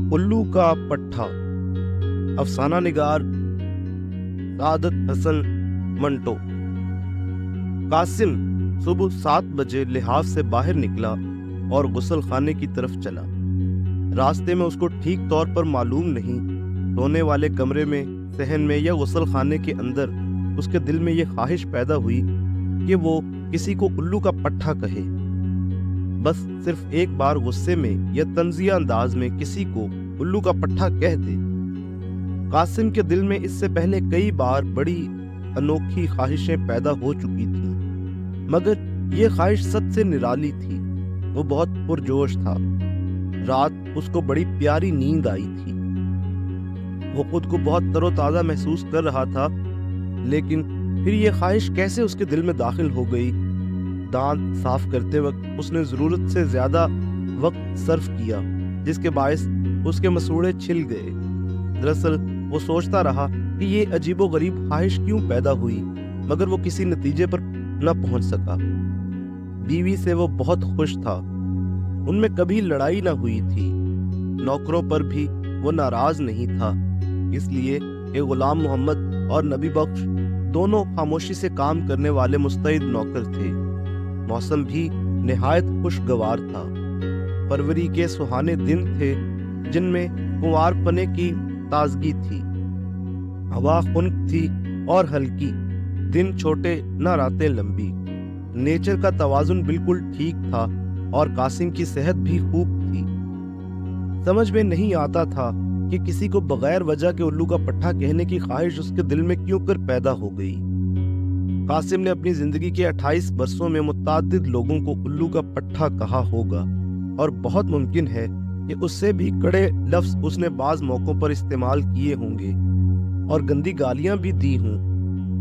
उल्लू का पट्ठा। अफसाना निगार सादत हसन मंटो। कासिम सुबह 7 बजे लिहाफ से बाहर निकला और गुसल खाने की तरफ चला। रास्ते में उसको ठीक तौर पर मालूम नहीं सोने वाले कमरे में, सहन में या गुसल खाने के अंदर उसके दिल में यह ख्वाहिश पैदा हुई कि वो किसी को उल्लू का पट्ठा कहे। बस सिर्फ एक बार गुस्से में या तंजिया अंदाज में किसी को उल्लू का पट्ठा कह दे। कासिम के दिल में इससे पहले कई बार बड़ी अनोखी ख्वाहिशें पैदा हो चुकी थीं, मगर ये ख्वाहिश सबसे निराली थी। वो बहुत पुरजोश था। रात उसको बड़ी प्यारी नींद आई थी। वो खुद को बहुत तरोताजा महसूस कर रहा था, लेकिन फिर ये ख्वाहिश कैसे उसके दिल में दाखिल हो गई। दांत साफ करते वक्त उसने जरूरत से ज्यादा वक्त सर्फ किया, जिसके बायस उसके मसूड़े छिल गए। दरअसल वो सोचता रहा कि ये अजीबोगरीब ख्वाहिश क्यों पैदा हुई, मगर वो किसी नतीजे पर न पहुंच सका। बीवी से वो बहुत खुश था। उनमें कभी लड़ाई न हुई थी। नौकरों पर भी वो नाराज नहीं था, इसलिए कि गुलाम मोहम्मद और नबी बख्श दोनों खामोशी से काम करने वाले मुस्तैद नौकर थे। मौसम भी निहायत खुशगवार था। फरवरी के सुहाने दिन थे, जिनमें कुंवारपने की ताजगी थी। हवा खुनक थी और हल्की, दिन छोटे न रातें लंबी। नेचर का तवाजुन बिल्कुल ठीक था और कासिम की सेहत भी खूब थी। समझ में नहीं आता था कि किसी को बगैर वजह के उल्लू का पट्ठा कहने की ख्वाहिश उसके दिल में क्यों कर पैदा हो गई। कासिम ने अपनी जिंदगी के 28 बरसों में मुतअद्दिद लोगों को उल्लू का पट्ठा कहा होगा, और बहुत मुमकिन है कि उससे भी कड़े लफ्ज उसने बाज मौकों पर इस्तेमाल किए होंगे और गंदी गालियां भी दी हों,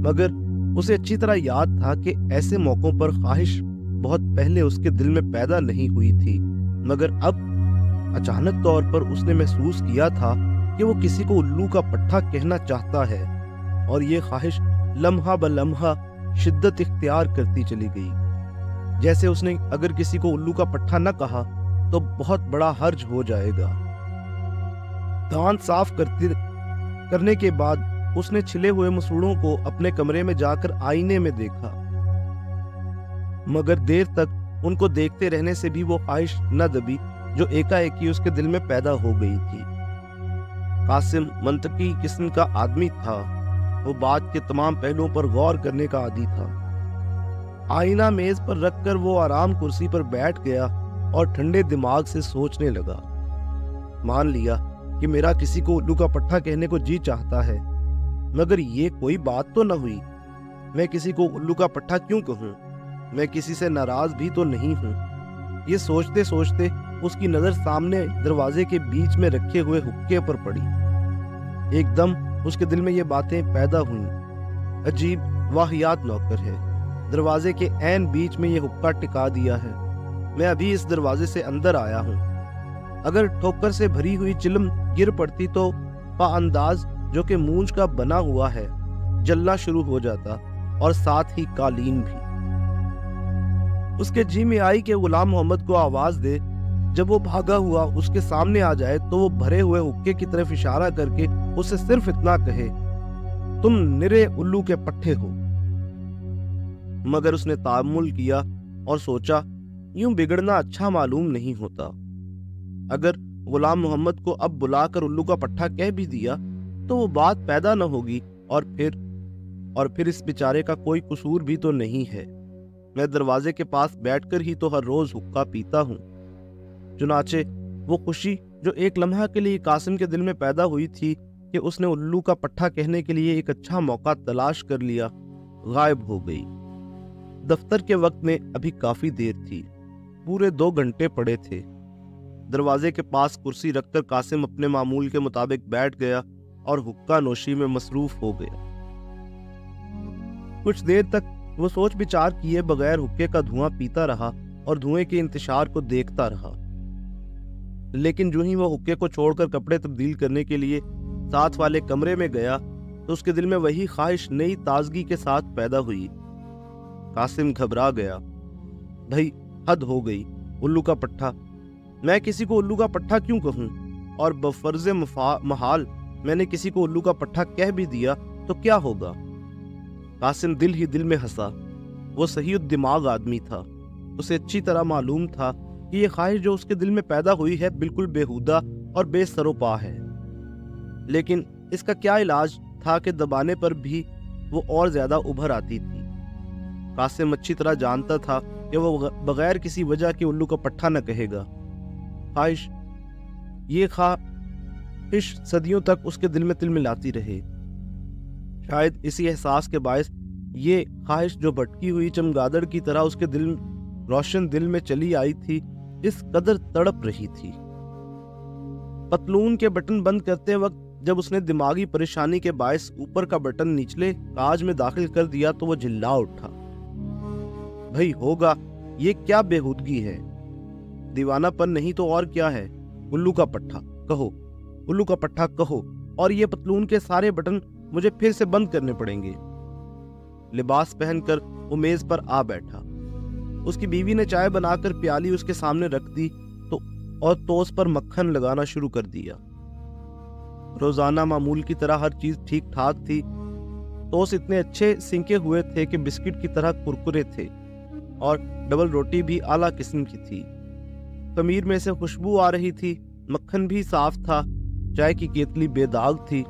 मगर उसे अच्छी तरह याद था कि ऐसे मौकों पर ख्वाहिश बहुत पहले उसके दिल में पैदा नहीं हुई थी, मगर अब अचानक तौर पर उसने महसूस किया था कि वो किसी को उल्लू का पट्ठा कहना चाहता है, और ये ख्वाहिश लम्हा ब लम्हा शिद्दत इख्तियार करती चली गई। जैसे उसने अगर किसी को उल्लू का पट्ठा न कहा तो बहुत बड़ा हर्ज हो जाएगा। दांत साफ करने के बाद उसने छिले हुए मसूड़ों को अपने कमरे में जाकर आईने में देखा, मगर देर तक उनको देखते रहने से भी वो ख्वाहिश न दबी जो एकाएक ही उसके दिल में पैदा हो गई थी। कासिम मंतकी किस्म का आदमी था। वो बात के तमाम पहलुओं पर गौर करने का आदी था। आईना मेज पर रखकर वो आराम कुर्सी पर बैठ गया और ठंडे दिमाग से सोचने लगा। मान लिया कि मेरा किसी को उल्लू का पट्ठा कहने को जी चाहता है, मगर ये कोई बात तो न हुई। मैं किसी को उल्लू का पट्ठा क्यों कहूं? मैं किसी से नाराज भी तो नहीं हूं। ये सोचते सोचते उसकी नजर सामने दरवाजे के बीच में रखे हुए हुक्के पर पड़ी। एकदम उसके दिल में ये बातें पैदा हुईं। अजीब वाहियात नौकर है। दरवाजे के ऐन बीच में ये हुक्का टिका दिया है। मैं अभी इस दरवाजे से अंदर आया हूँ। अगर ठोकर से भरी हुई चिलम गिर पड़ती तो पाअंदाज जो कि मूंछ का बना हुआ है जलना शुरू हो जाता, और साथ ही कालीन भी। उसके जी में आई कि गुलाम मोहम्मद को आवाज दे। जब वो भागा हुआ उसके सामने आ जाए तो वो भरे हुए हुक्के की तरफ इशारा करके उसे सिर्फ इतना कहे, तुम निरे उल्लू के पट्टे हो। मगर उसने तामुल किया और सोचा, यूं बिगड़ना अच्छा मालूम नहीं होता। अगर गुलाम मोहम्मद को अब बुलाकर उल्लू का पट्ठा कह भी दिया तो वो बात पैदा न होगी, और फिर इस बेचारे का कोई कसूर भी तो नहीं है। मैं दरवाजे के पास बैठकर ही तो हर रोज हुक्का पीता हूँ। चुनाचे वो खुशी जो एक लम्हा के लिए कासिम के दिल में पैदा हुई थी कि उसने उल्लू का पट्ठा कहने के लिए एक अच्छा मौका तलाश कर लिया, गायब हो गई। दफ्तर के वक्त में अभी काफी देर थी। पूरे 2 घंटे पड़े थे। दरवाजे के पास कुर्सी रखकर कासिम अपने मामूल के मुताबिक बैठ गया और हुक्का नोशी में मसरूफ हो गया। कुछ देर तक वो सोच विचार किए बगैर हुक्के का धुआं पीता रहा और धुएं के इंतशार को देखता रहा। लेकिन जो ही वो हुक्के को छोड़कर कपड़े तब्दील करने के लिए साथ वाले कमरे में गया तो उसके दिल में वही ख्वाहिश नई ताजगी के साथ पैदा हुई। कासिम घबरा गया। भाई हद हो गई, उल्लू का पट्ठा। मैं किसी को उल्लू का पट्ठा क्यों कहूं? اور बफर्ज महाल मैंने किसी को उल्लू का पट्टा कह भी दिया तो क्या होगा। कासिम दिल ही दिल में हंसा। वो सही दिमाग आदमी था। उसे अच्छी तरह मालूम था कि ये ख्वाहिश जो उसके दिल में पैदा हुई है बिल्कुल बेहुदा और बेसरोपा है, लेकिन इसका क्या इलाज था कि दबाने पर भी वो और ज्यादा उभर आती थी। कासिम अच्छी तरह जानता था कि वो बगैर किसी वजह के उल्लू का पट्टा न कहेगा। ये ख्वाहिश सदियों तक उसके दिल में तिलमिलाती रहे। शायद इसी एहसास के बायस ये ख्वाहिश जो भटकी हुई चमगादड़ की तरह उसके रोशन दिल में चली आई थी, इस कदर तड़प रही थी। पतलून के बटन बंद करते वक्त जब उसने दिमागी परेशानी के बायस ऊपर का बटन निचले काज में दाखिल कर दिया तो वो चिल्ला उठा, भाई होगा, ये क्या बेहूदगी है। दीवानापन नहीं तो और क्या है। उल्लू का पट्टा कहो, उल्लू का पट्टा कहो, और ये पतलून के सारे बटन मुझे फिर से बंद करने पड़ेंगे। लिबास पहनकर वो मेज पर आ बैठा। उसकी बीवी ने चाय बनाकर प्याली उसके सामने रख दी और टोस्ट पर मक्खन लगाना शुरू कर दिया। रोजाना मामूल की तरह हर चीज ठीक ठाक थी। टोस्ट इतने अच्छे सिंके हुए थे कि बिस्किट की तरह कुरकुरे थे और डबल रोटी भी आला किस्म की थी। खमीर में से खुशबू आ रही थी। मक्खन भी साफ था। चाय की केतली बेदाग थी।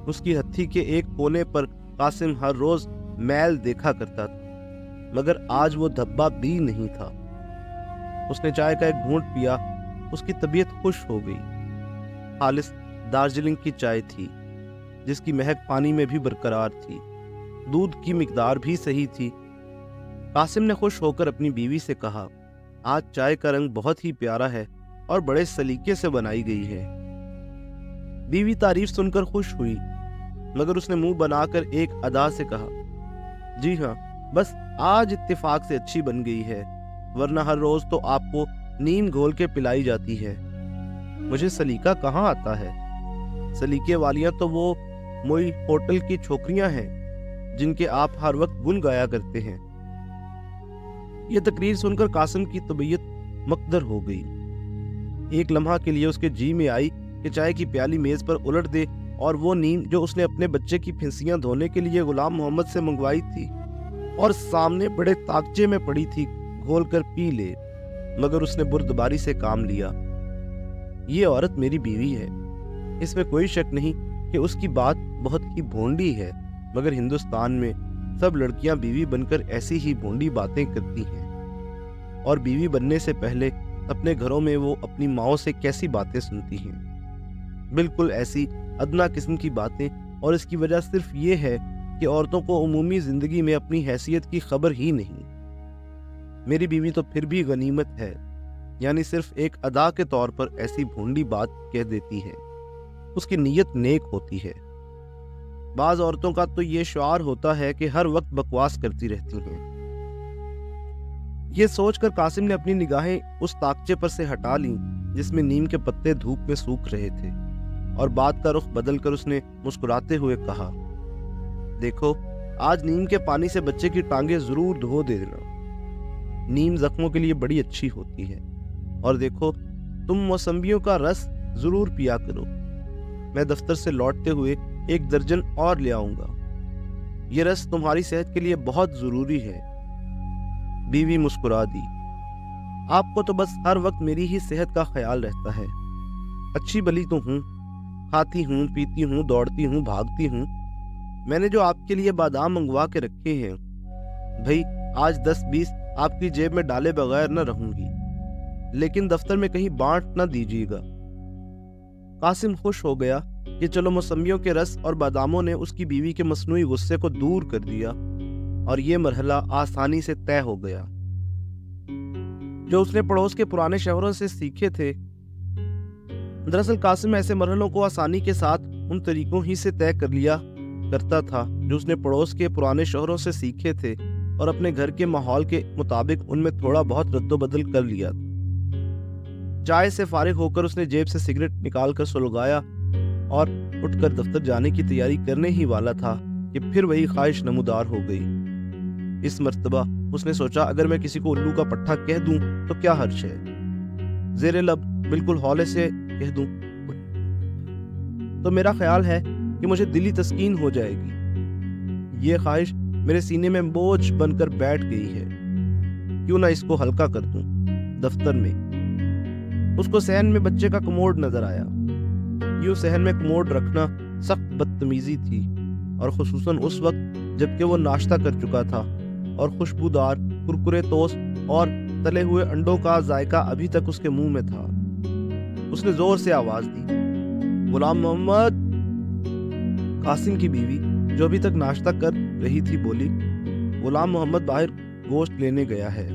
उसकी हथी के एक कोने पर कासिम हर रोज मैल देखा करता था, मगर आज वो धब्बा भी नहीं था। उसने चाय का एक घूंट पिया। उसकी तबीयत खुश हो गई। खालिस दार्जिलिंग की चाय थी, जिसकी महक पानी में भी बरकरार थी। दूध की मिकदार भी सही थी। कासिम ने खुश होकर अपनी बीवी से कहा, आज चाय का रंग बहुत ही प्यारा है और बड़े सलीके से बनाई गई है। बीवी तारीफ सुनकर खुश हुई, मगर उसने मुंह बनाकर एक अदा से कहा, जी हाँ, बस आज इत्तेफाक से अच्छी बन गई है, वरना हर रोज तो आपको नीम घोल के पिलाई जाती है। मुझे सलीका कहाँ आता है। सलीके वालियां तो वो मोई होटल की छोकरियां हैं जिनके आप हर वक्त गुन गाया करते हैं। यह तकरीर सुनकर कासिम की तबीयत मकदर हो गई। एक लम्हा के लिए उसके जी में आई कि चाय की प्याली मेज पर उलट दे और वो नीम जो उसने अपने बच्चे की फिंसियां धोने के लिए गुलाम मोहम्मद से मंगवाई थी और सामने बड़े ताकचे में पड़ी थी, घोल कर पी ले, मगर उसने बुर्दबारी से काम लिया। ये औरत मेरी बीवी है, इसमें कोई शक नहीं कि उसकी बात बहुत ही भोंडी है, मगर हिंदुस्तान में सब लड़कियां बीवी बनकर ऐसी ही भोंडी बातें करती हैं, और बीवी बनने से पहले अपने घरों में वो अपनी माओ से कैसी बातें सुनती हैं, बिल्कुल ऐसी अदना किस्म की बातें। और इसकी वजह सिर्फ ये है कि औरतों को उमूमी जिंदगी में अपनी हैसियत की खबर ही नहीं। मेरी बीवी तो फिर भी गनीमत है, यानी सिर्फ एक अदा के तौर पर ऐसी भोंडी बात कह देती है। उसकी नीयत नेक होती है। बाज औरतों का तो ये शुआर होता है कि हर वक्त बकवास करती रहती हैं। ये सोचकर कासिम ने अपनी निगाहें उस ताकचे पर से हटा ली जिसमें नीम के पत्ते धूप में सूख रहे थे, और बात का रुख बदलकर उसने मुस्कुराते हुए कहा, देखो, आज नीम के पानी से बच्चे की टांगे जरूर धो दे देना। नीम जख्मों के लिए बड़ी अच्छी होती है। और देखो, तुम मौसम्बियों का रस जरूर पिया करो। मैं दफ्तर से लौटते हुए 1 दर्जन और ले आऊंगा। ये रस तुम्हारी सेहत के लिए बहुत जरूरी है। बीवी मुस्कुरा दी। आपको तो बस हर वक्त मेरी ही सेहत का ख्याल रहता है। अच्छी भली तो हूँ, खाती हूँ, पीती हूँ, दौड़ती हूँ, भागती हूँ। मैंने जो आपके लिए बादाम मंगवा के रखे हैं, भाई आज 10-20 आपकी जेब में डाले बगैर न रहूंगी, लेकिन दफ्तर में कहीं बांट न दीजिएगा। कासिम खुश हो गया कि चलो मौसमियों के रस और बादामों ने उसकी बीवी के मसनूई गुस्से को दूर कर दिया और ये मरहला आसानी से तय हो गया जो उसने पड़ोस के पुराने शहरों से सीखे थे। दरअसल कासिम ऐसे मरहलों को आसानी के साथ उन तरीकों ही से तय कर लिया करता था जो उसने पड़ोस के पुराने शहरों से सीखे थे और अपने घर के माहौल के मुताबिक उनमें थोड़ा बहुत रद्दोबदल कर लिया। चाय से फारिग होकर उसने जेब से सिगरेट निकालकर सुलगाया और उठकर दफ्तर जाने की तैयारी करने ही वाला था कि फिर वही ख्वाहिश नमूदार हो गई। इस मर्तबा उसने सोचा, अगर मैं किसी को उल्लू का पट्टा कह दूं तो क्या हर्ज है। जेरे लब बिल्कुल हौले से कह दूं, تو میرا خیال ہے کہ مجھے دلی تسکین ہو جائے گی۔ یہ خواہش میرے سینے میں بوجھ بن کر بیٹھ گئی ہے، کیوں نہ اس کو ہلکا کر دوں۔ دفتر میں اس کو صحن میں بچے کا کموڈ نظر آیا۔ یوں صحن میں کموڈ رکھنا سخت بدتمیزی تھی، اور خصوصاً اس وقت جبکہ وہ ناشتہ کر چکا تھا اور خوشبودار کرکرے ٹوسٹ اور تلے ہوئے انڈوں کا ذائقہ ابھی تک اس کے منہ میں تھا۔ اس نے زور سے آواز دی، غلام محمد۔ قاسم کی بیوی جو ابھی تک ناشتہ کر رہی تھی بولی، غلام محمد باہر گوشت لینے گیا ہے،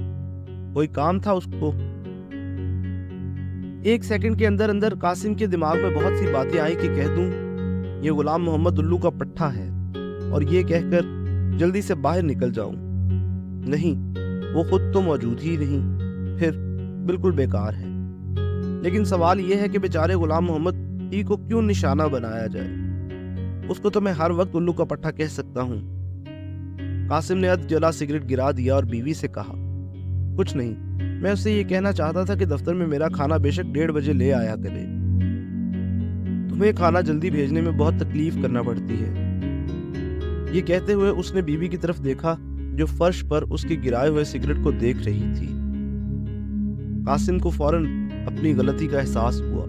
کوئی کام تھا اس کو؟ ایک سیکنڈ کے اندر اندر قاسم کے دماغ میں بہت سی باتیں آئی کہ کہہ دوں یہ غلام محمد الو کا پٹھا ہے، اور یہ کہہ کر جلدی سے باہر نکل جاؤں۔ نہیں، وہ خود تو موجود ہی نہیں، پھر بالکل بیکار ہے۔ لیکن سوال یہ ہے کہ بیچارے غلام محمد ہی کو کیوں نشانہ بنایا جائے؟ اس کو تو میں ہر وقت الو کا پٹھا کہہ سکتا ہوں۔ قاسم نے ادھ جلا سگریٹ گرا دیا اور بیوی سے کہا، کچھ نہیں، میں اسے یہ کہنا چاہتا تھا کہ دفتر میں میرا کھانا بے شک 1:30 بجے لے آیا کرے۔ تمہیں کھانا جلدی بھیجنے میں بہت تکلیف کرنا پڑتی ہے۔ یہ کہتے ہوئے اس نے بیوی کی طرف دیکھا جو فرش پر اس کے گرائے ہوئے سگریٹ کو دیکھ رہی تھی۔ قاسم کو فوراً اپنی غلطی کا احساس ہوا۔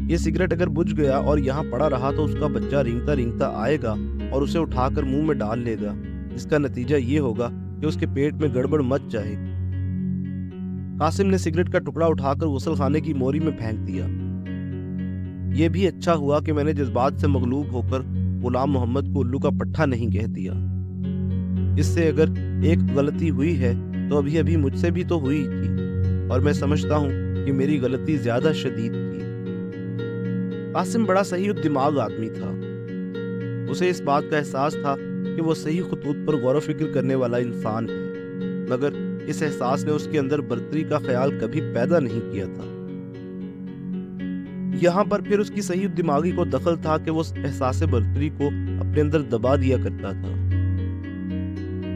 یہ سگریٹ اگر بجھ گیا اور یہاں پڑا رہا تو اس کا بچہ رینگتا رینگتا آئے گا اور اسے اٹھا کر منہ میں ڈال لے گا، جس کا نتیجہ یہ ہوگا کہ اس کے پیٹ میں گڑبڑ مچ جائے گی۔ قاسم نے سگریٹ کا ٹکڑا اٹھا کر غسل خانے کی موری میں پھینک دیا۔ یہ بھی اچھا ہوا کہ میں نے جذبات سے مغلوب ہو کر غلام محمد کو الو کا پٹھا نہیں کہہ دیا۔ اس سے اگر ایک غلطی ہوئی ہے تو ابھی مجھ سے بھی تو ہوئی تھی، اور میں سمجھتا ہوں کہ میری غلطی زیادہ شدید تھی۔ قاسم بڑا صحیح دماغ آدمی تھا۔ اسے اس بات کا احساس تھا کہ وہ صحیح خطوط پر غور و فکر کرنے والا انسان ہے، مگر اس احساس نے اس کے اندر برتری کا خیال کبھی پیدا نہیں کیا تھا۔ یہاں پر پھر اس کی صحیح دماغی کو دخل تھا کہ وہ احساس برتری کو اپنے اندر دبا دیا کرتا تھا۔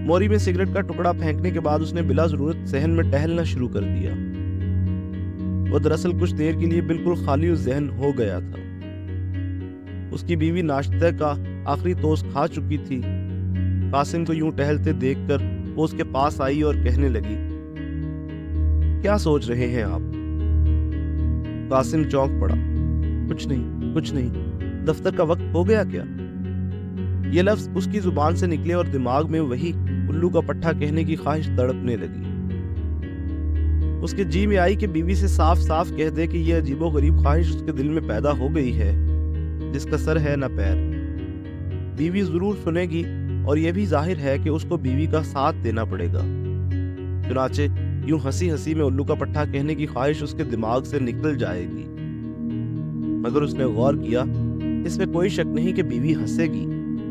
موری میں سگریٹ کا ٹکڑا پھینکنے کے بعد اس نے بلا ضرورت صحن میں ٹہلنا شروع کر دیا۔ وہ دراصل کچھ دیر کے لیے بالکل خالی ذہن ہو گیا تھا۔ اس کی بیوی ناشتے کا آخری ٹوسٹ کھا چکی تھی۔ قاسم کو یوں ٹہلتے دیکھ کر وہ اس کے پاس آئی اور کہنے لگی، کیا سوچ رہے ہیں آپ؟ قاسم چونک پڑا، کچھ نہیں، دفتر کا وقت ہو گیا کیا؟ یہ لفظ اس کی زبان سے نکلے اور دماغ میں وہی الو کا پٹھا کہنے کی خواہش تڑپنے لگی۔ اس کے جی میں آئی کہ بیوی سے صاف صاف کہہ دے کہ یہ عجیب و غریب خواہش اس کے دل میں پیدا ہو گئی ہے جس کا سر ہے نہ پیر۔ بیوی ضرور سنے گی اور یہ بھی ظاہر ہے کہ اس کو بیوی کا ساتھ دینا پڑے گا۔ چنانچہ یوں ہنسی ہنسی میں الو کا پٹھا کہنے کی خواہش اس کے دماغ سے نکل جائے گی، مگر اس نے غور کیا اس میں کوئی شک نہیں کہ بیوی ہنسے گی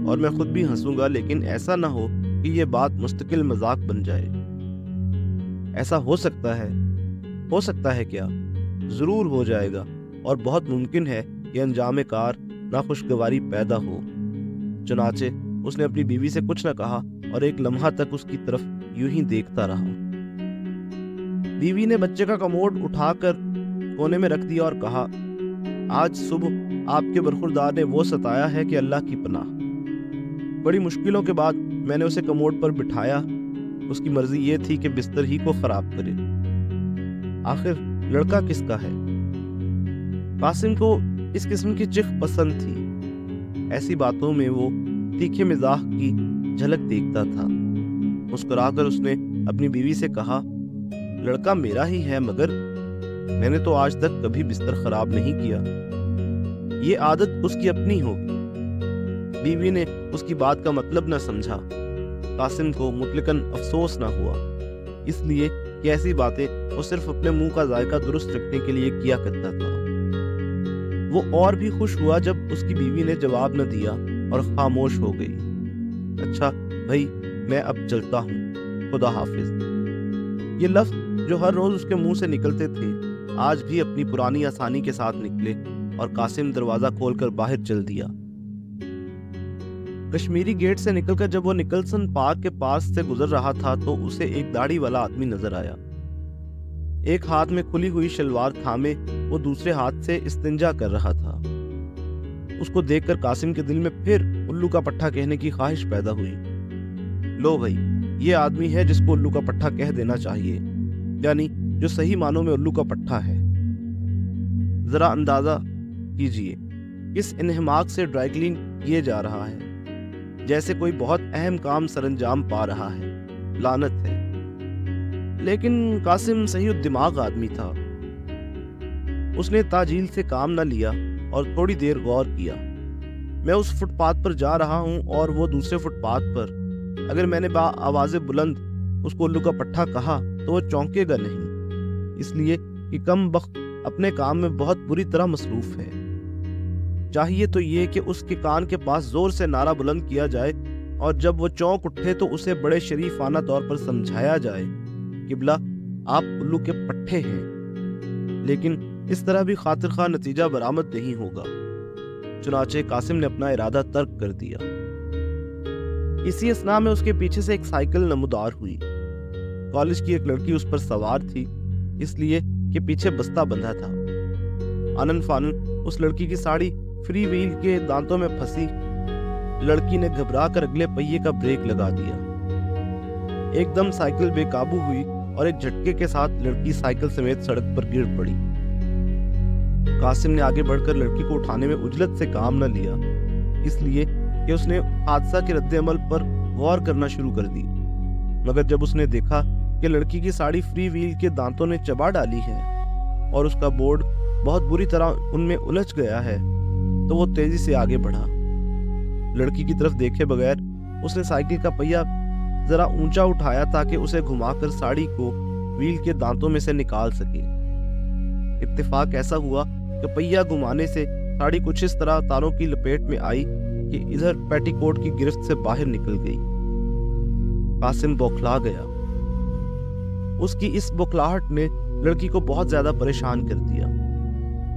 اور میں خود بھی ہنسوں گا، لیکن ایسا نہ ہو کہ یہ بات مستقل مذاق بن جائے۔ ایسا ہو سکتا ہے کیا؟ ضرور ہو جائے گا، اور بہت ممکن ہے کہ انجام کار ناخوشگواری پیدا ہو۔ چنانچہ اس نے اپنی بیوی سے کچھ نہ کہا اور ایک لمحہ تک اس کی طرف یوں ہی دیکھتا رہا۔ بیوی نے بچے کا کموڈ اٹھا کر کونے میں رکھ دیا اور کہا، آج صبح آپ کے برخوردار نے وہ ستایا ہے کہ اللہ کی پناہ۔ بڑی مشکلوں کے بعد میں نے اسے کموڈ پر بٹھایا۔ اس کی مرضی یہ تھی کہ بستر ہی کو خراب کرے۔ آخر لڑکا کس کا ہے؟ قاسم کو اس قسم کی چخ پسند تھی۔ ایسی باتوں میں وہ تیکھے مزاح کی جھلک دیکھتا تھا۔ مسکرا کر اس نے اپنی بیوی سے کہا، لڑکا میرا ہی ہے، مگر میں نے تو آج تک کبھی بستر خراب نہیں کیا۔ یہ عادت اس کی اپنی ہوگی۔ بیوی نے اس کی بات کا مطلب نہ سمجھا۔ قاسم کو مطلقاً افسوس نہ ہوا، اس لیے کہ ایسی باتیں وہ صرف اپنے منہ کا ذائقہ درست رکھنے کے لیے کیا کرتا تھا۔ وہ اور بھی خوش ہوا جب اس کی بیوی نے جواب نہ دیا اور خاموش ہو گئی۔ اچھا بھائی، میں اب چلتا ہوں، خدا حافظ۔ یہ لفظ جو ہر روز اس کے منہ سے نکلتے تھے آج بھی اپنی پرانی آسانی کے ساتھ نکلے، اور قاسم دروازہ کھول کر باہر چل دیا۔ کشمیری گیٹ سے نکل کر جب وہ نکلسن پارک کے پاس سے گزر رہا تھا تو اسے ایک داڑھی والا آدمی نظر آیا۔ ایک ہاتھ میں کھلی ہوئی شلوار تھامے وہ دوسرے ہاتھ سے استنجا کر رہا تھا۔ اس کو دیکھ کر قاسم کے دل میں پھر الو کا پٹھا کہنے کی خواہش پیدا ہوئی۔ لو بھائی، یہ آدمی ہے جس کو الو کا پٹھا کہہ دینا چاہیے، یعنی جو صحیح معنوں میں الو کا پٹھا ہے۔ ذرا اندازہ کیجئے کس انہماک سے ڈرائی کلین کیے جا رہا ہے، جیسے کوئی بہت اہم کام سر انجام پا رہا ہے۔ لعنت ہے۔ لیکن قاسم صحیح الدماغ آدمی تھا۔ اس نے تاجیل سے کام نہ لیا اور تھوڑی دیر غور کیا۔ میں اس فٹ پاتھ پر جا رہا ہوں اور وہ دوسرے فٹ پاتھ پر۔ اگر میں نے آواز بلند اس کو الو کا پٹھا کہا تو وہ چونکے گا نہیں، اس لیے کہ کم بخت اپنے کام میں بہت بری طرح مصروف ہے۔ چاہیے تو یہ کہ اس کے کان کے پاس زور سے نعرہ بلند کیا جائے اور جب وہ چونک اٹھے تو اسے بڑے شریفانہ طور پر سمجھایا جائے، قبلہ آپ الو کے پٹھے ہیں۔ لیکن اس طرح بھی خاطر خواہ نتیجہ برآمد نہیں ہوگا، چنانچہ قاسم نے اپنا ارادہ ترک کر دیا۔ اسی اثناء میں اس کے پیچھے سے ایک سائیکل نمودار ہوئی۔ کالج کی ایک لڑکی اس پر سوار تھی، اس لیے کہ پیچھے بستہ بندھا تھا۔ آنن فانن اس لڑکی کی ساڑی فری ویل کے دانتوں میں پھنسی۔ لڑکی نے گھبرا کر اگلے پہیے کا بریک لگا دیا۔ ایک دم سائیکل بے قابو ہوئی اور ایک جھٹکے کے ساتھ لڑکی سائیکل سمیت سڑک پر گر پڑی۔ قاسم نے آگے بڑھ کر لڑکی کو اٹھانے میں عجلت سے کام نہ لیا، اس لیے کہ اس نے حادثہ کے رد عمل پر غور کرنا شروع کر دی۔ مگر جب اس نے دیکھا کہ لڑکی کی ساڑی فری ویل کے دانتوں نے چبا ڈالی ہے اور اس کا بورڈ بہت بری طرح ان میں الجھ گیا ہے تو وہ تیزی سے آگے بڑھا۔ لڑکی کی طرف دیکھے بغیر اس نے سائیکل کا پہیہ ذرا اونچا اٹھایا تاکہ اسے گھما کر ساڑی کو ویل کے دانتوں میں سے نکال سکے۔ اتفاق ایسا ہوا کہ پہیہ گھمانے سے ساڑی کچھ اس طرح تاروں کی لپیٹ میں آئی کہ ادھر پیٹی کوٹ کی گرفت سے باہر نکل گئی۔ قاسم بوکھلا گیا۔ اس کی اس بوکھلاہٹ نے لڑکی کو بہت زیادہ پریشان کر دیا۔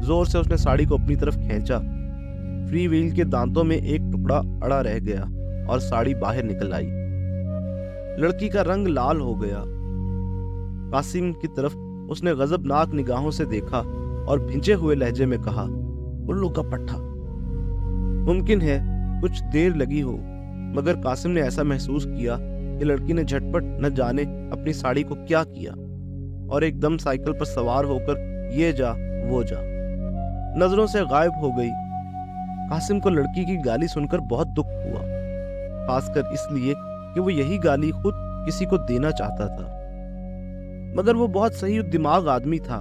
زور سے اس نے ساڑی کو اپنی طرف کھینچا۔ فری ویل کے دانتوں میں ایک ٹکڑا اڑا رہ گیا اور ساڑی باہر نکل آئی۔ لڑکی کا رنگ لال ہو گیا۔ قاسم کی طرف اس نے غضبناک نگاہوں سے دیکھا اور بھنجے ہوئے لہجے میں کہا، الو کا پٹھا۔ ممکن ہے کچھ دیر لگی ہو، مگر قاسم نے ایسا محسوس کیا کہ لڑکی نے جھٹپٹ نہ جانے اپنی ساڑی کو کیا کیا اور ایک دم سائیکل پر سوار ہو کر یہ جا وہ جا نظروں سے غائب ہو گئی۔ قاسم کو لڑکی کی گالی سن کر بہت دکھ ہوا، خاص کر اس لیے کہ وہ یہی گالی خود کسی کو دینا چاہتا تھا۔ مگر وہ بہت صحیح دماغ آدمی تھا۔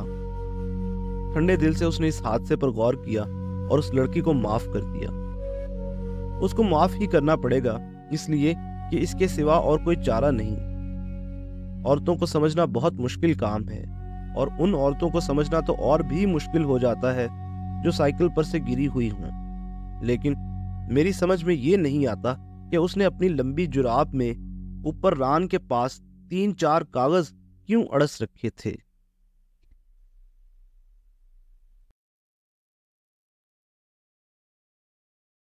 ٹھنڈے دل سے اس نے اس حادثے پر غور کیا اور اس لڑکی کو معاف کر دیا۔ اس کو معاف ہی کرنا پڑے گا، اس لیے کہ اس کے سوا اور کوئی چارہ نہیں۔ عورتوں کو سمجھنا بہت مشکل کام ہے، اور ان عورتوں کو سمجھنا تو اور بھی مشکل ہو جاتا ہے جو سائیکل پر سے گری ہوئی ہوں۔ لیکن میری سمجھ میں یہ نہیں آتا کہ اس نے اپنی لمبی جراب میں اوپر ران کے پاس 3-4 کاغذ کیوں اڑس رکھے تھے۔